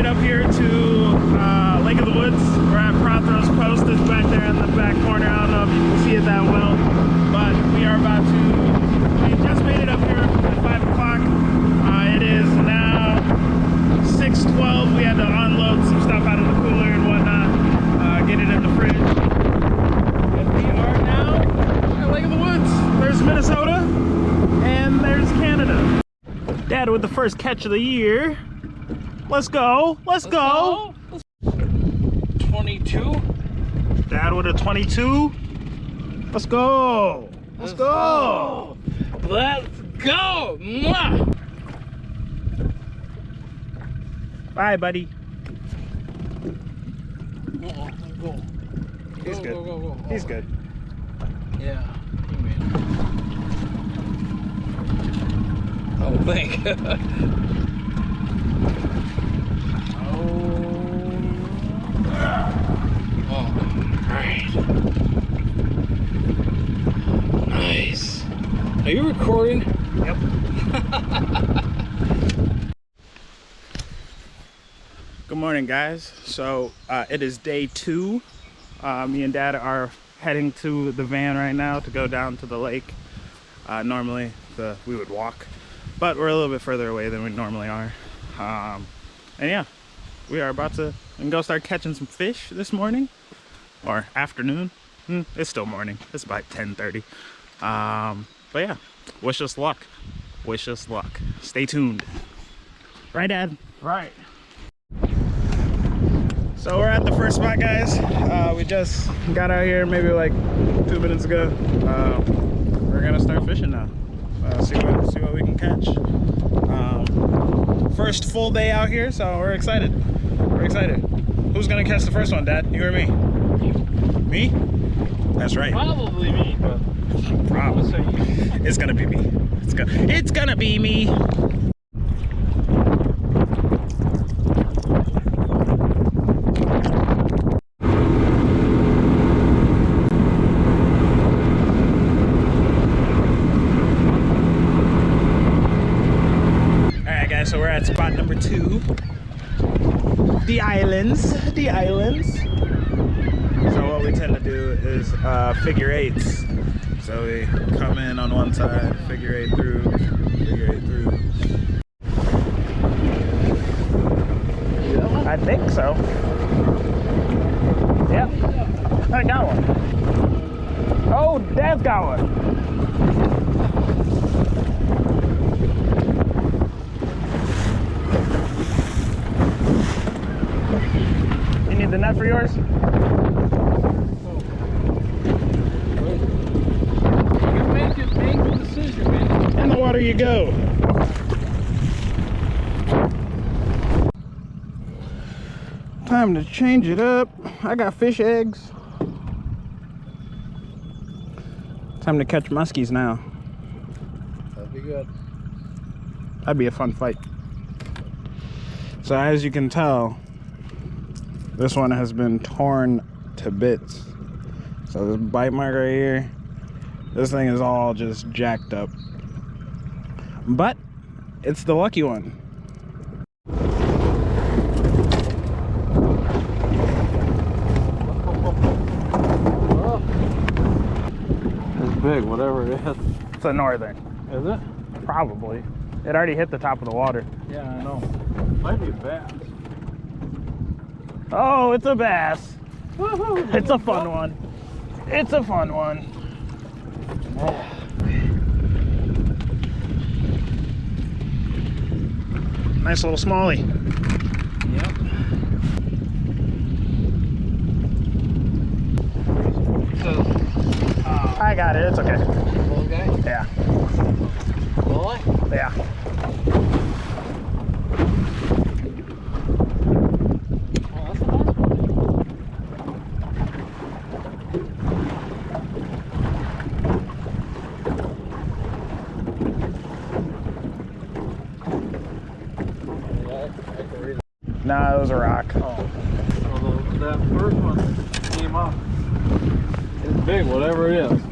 it up here to Lake of the Woods. We're at Prothros Post. It's back there in the back corner. I don't know if you can see it that well, but we are about to, we just made it up here at 5 o'clock. It is now 6:12. We had to unload some stuff out of the cooler and whatnot, get it in the fridge. And we are now at Lake of the Woods. There's Minnesota and there's Canada. Dad with the first catch of the year. Let's go. Let's go. 22. Dad with a 22. Let's go. Let's go. Let's go. Mwah. Bye, buddy. Go. He's good. Go. He's good. Yeah. He made it. Oh, thank God. Alright. Nice. Are you recording? Yep. Good morning, guys. So it is day 2. Me and Dad are heading to the van right now to go down to the lake. Normally we would walk, but we're a little bit further away than we normally are. And yeah, we are about to go start catching some fish this morning or afternoon. It's still morning. It's about 10:30. But yeah, wish us luck. Wish us luck. Stay tuned. Right, Dad? Right. So we're at the first spot, guys. We just got out here maybe like 2 minutes ago. We're gonna start fishing now. See what we can catch. First full day out here, so we're excited. We're excited. Who's gonna catch the first one, Dad? You or me? Me? That's right. Probably me, but probably. It's gonna be me. It's gonna be me. So we're at spot number 2, the islands. So what we tend to do is figure eights. So we come in on one side, figure eight through. I think so. Yep, I got one. Oh, Dad's got one. The net for yours? You make the decision, man. In the water you go. Time to change it up. I got fish eggs. Time to catch muskies now. That'd be good. That'd be a fun fight. So as you can tell, this one has been torn to bits. So this bite mark right here, this thing is all just jacked up. But it's the lucky one. It's big, whatever it is. It's a northern. Is it? Probably. It already hit the top of the water. Yeah, I know. Might be a bass. Oh, it's a bass. Woohoo! It's a fun one. It's a fun one. Nice little smallie. Yep. So, I got it. It's okay. little guy? Yeah. Boy? Yeah. No, it was a rock. Oh. Although that first one came up. It's big, whatever it is.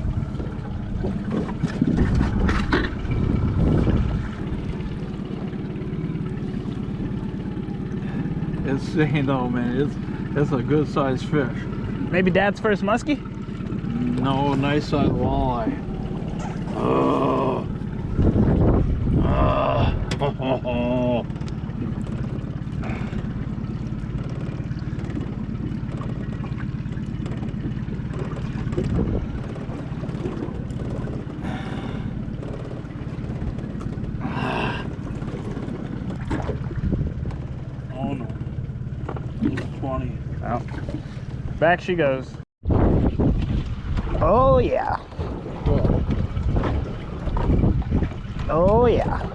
It's saying though, man, it's a good sized fish. Maybe Dad's first muskie? No, nice sized walleye. Oh. Oh. Oh no. It's 20. Oh. Back she goes. Oh yeah. Whoa. Oh yeah.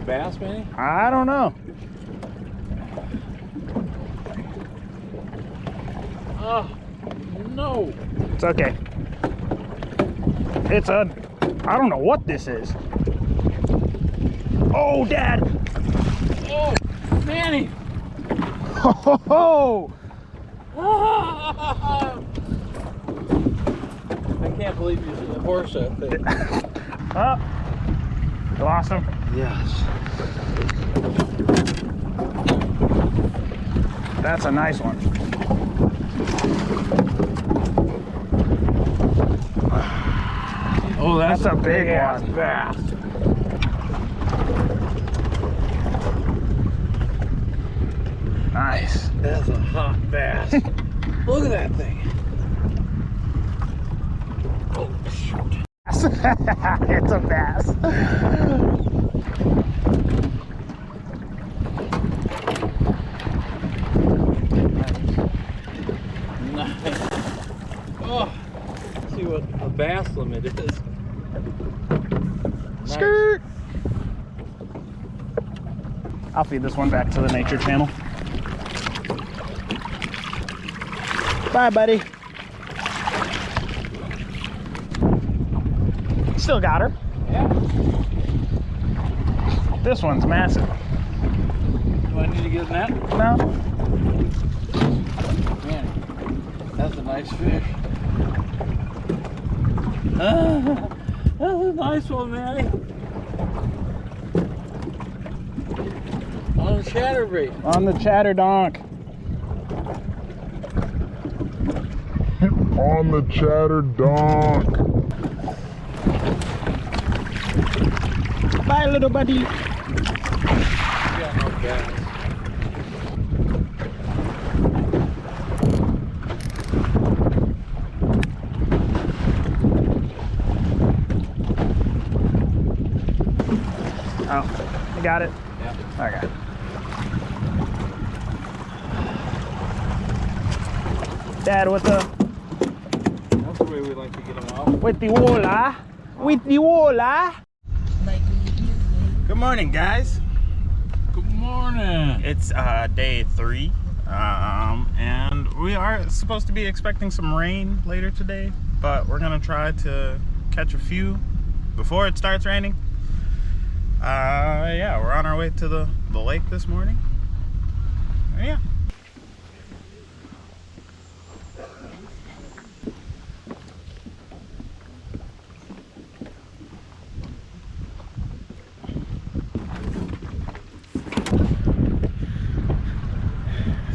Bass, Manny? I don't know. Oh, no. It's okay. It's a, I don't know what this is. Oh, Dad. Oh, Manny. Ho, ho, ho. I can't believe you horse that thing. Oh, you lost him. Yes. That's a nice one. Oh, That's a big ass one. bass. Nice. That's a hot bass. Look at that thing. Oh, shoot. It's a bass. Nice. Oh, let's see what a bass limit is. Nice. Skirt. I'll feed this one back to the nature channel. Bye, buddy. Still got her. Yeah. This one's massive. Do I need to get a net? No? Man, that's a nice fish. That's a nice one, Manny. On the chatterbait. On the chatterdonk. On the chatterdonk. Bye, little buddy. Got no gas. Oh, you got it? Yeah. Okay. Dad, with the That's the way we like to get them out. with the walla. With the walla. Good morning, guys. Good morning. It's day 3, and we are supposed to be expecting some rain later today, but we're gonna try to catch a few before it starts raining. Yeah, we're on our way to the lake this morning. Yeah.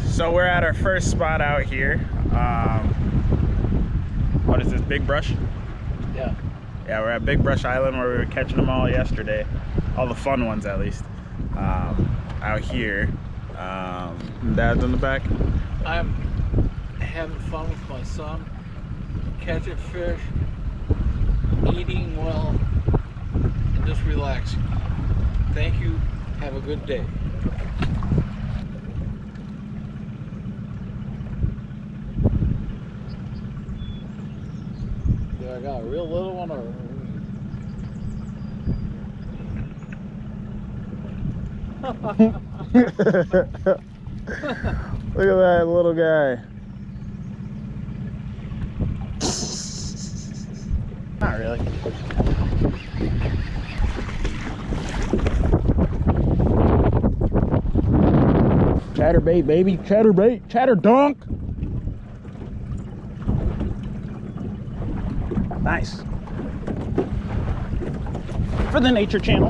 So we're at our first spot out here. What is this, Big Brush? Yeah. Yeah, we're at Big Brush Island where we were catching them all yesterday. All the fun ones, at least. Out here. Dad's in the back. I'm having fun with my son, catching fish, eating well, and just relaxing. Thank you. Have a good day. Do I got a real little one or? Look at that little guy. Not really. Chatterbait, baby. Chatterbait. Chatter dunk. Nice. For the Nature Channel.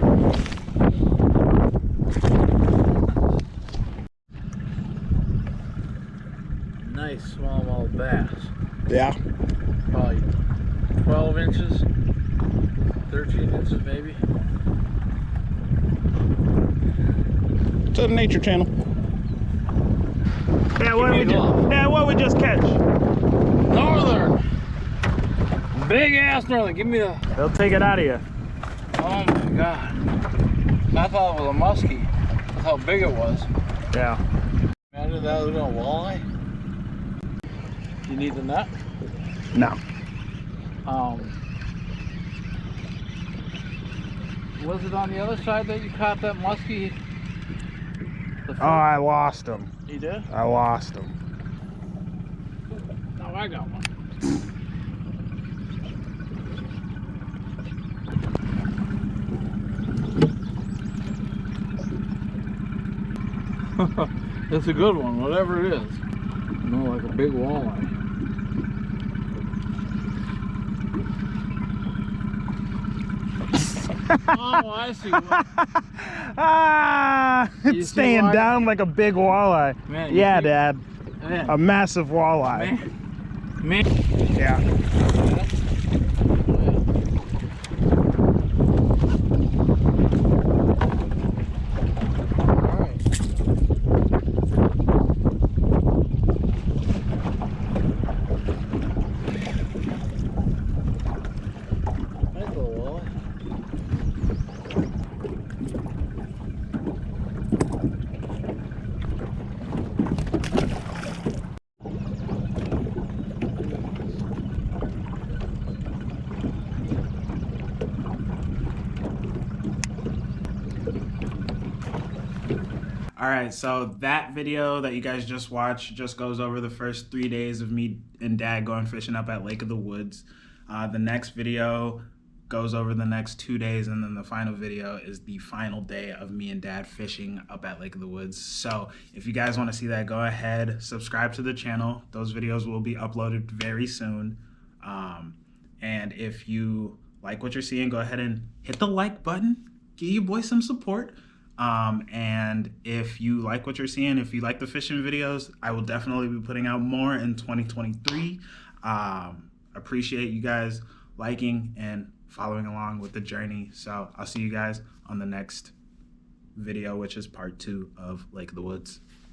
Nice smallmouth bass. Yeah. Probably 12 inches, 13 inches maybe. To the Nature Channel. Yeah, what we just catch? Northern. Big ass northern. Give me the. They'll take it out of you. Oh my god. I thought it was a muskie. That's how big it was. Yeah. Imagine that was a walleye. You need the net? No. Was it on the other side that you caught that muskie? Oh, I lost him. You did? I lost him. No, I got one. It's a good one, whatever it is. No, like a big walleye. Oh, I see. It's see staying why? down like a big walleye. Man, you Yeah, see- Dad. Man, A massive walleye. man. Yeah. Alright, so that video that you guys just watched just goes over the first 3 days of me and Dad going fishing up at Lake of the Woods. The next video goes over the next 2 days, and then the final video is the final day of me and Dad fishing up at Lake of the Woods. So if you guys want to see that, go ahead, subscribe to the channel. Those videos will be uploaded very soon. And if you like what you're seeing, go ahead and hit the like button. Give your boy some support. And if you like what you're seeing, if you like the fishing videos, I will definitely be putting out more in 2023. Appreciate you guys liking and following along with the journey. So I'll see you guys on the next video, which is part 2 of Lake of the Woods.